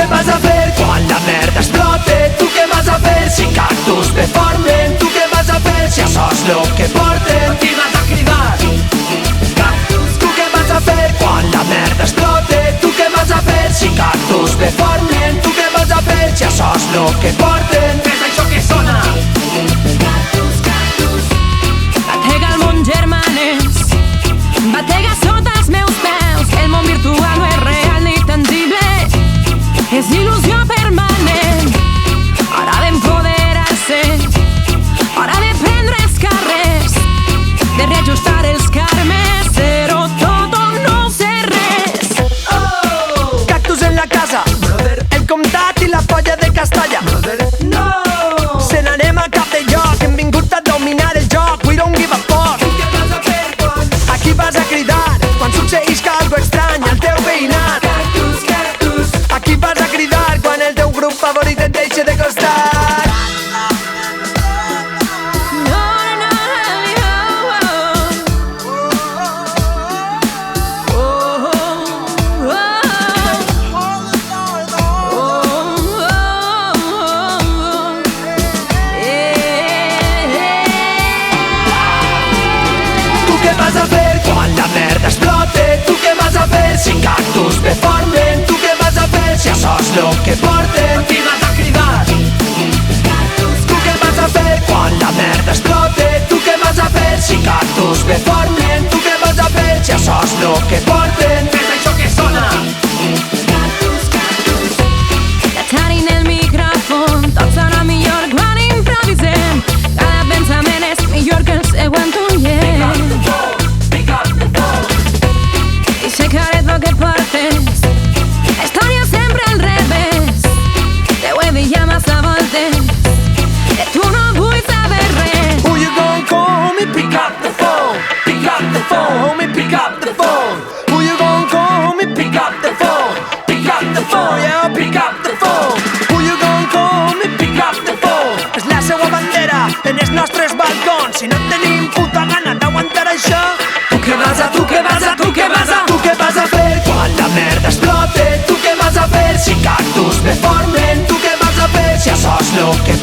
què vas a fer quan la merda explote? Tu què vas a fer si Cactus ve formen? Tu què vas a fer si això és lo que porten? Qui vas a cridar? Cactus. Tu què vas a fer quan la merda explote? Tu què vas a fer si Cactus ve formen? Tu què vas a fer si això és lo que porten? És això que sona. Cactus, Cactus. Batega el món, germanes, batega sota els meus peus. El món virtual no és real ni tangible, és il·lusió permanent. Hora d'empoderar-se, hora de prendre els carrers, de reajustar els carmes, ser-ho tot o no ser res. Oh! Cactus en la casa, Brother, el comtat i la polla de Castalla. brother, no! Se n'anem a cap de lloc, hem vingut a dominar el joc. We don't give a fuck. Tu què vas a fer quan? A qui vas a cridar quan succeïsca algo estrany al teu veïnat? Cactus, Cactus. A qui vas a cridar quan el teu grup favorit et deixa de costat? No, no, Tu què vas a fer quan la merda explote? Tu què vas a fer si Cactus ve formen? Tu què vas a fer si això és lo que porten? Qui vas a cridar? Cactus. Tu què vas a fer quan la merda explote? Tu què vas a fer si Cactus ve formen? Tu què vas a fer si això és lo que porten? És això que sona. Cactus, Cactus. Cacciare nel micròfon, tot sona millor quan improvisem. Cada pensament és millor que el següent ullem. Pick up the phone. I secret lo que portes, la història sempre al revés. Te ho he dit ja massa voltes, de tu no vull saber res. Who you gon' call, homie? Pick up the phone. Pick up the phone, homie. Pick up the phone. Who you gon' call, homie? Pick up the phone. Pick up the phone. Yeah. Pick up the phone. Who you gon' call, homie? Pick up the phone. És la seua bandera en els nostres balcons. Si no tenim puta gana d'aguantar això, Tu què vas a, tu què vas a, tu què vas a, tu què vas a fer quan la merda explote? Tu què vas a fer si Cactus ve formen? Tu què vas a fer si això és lo que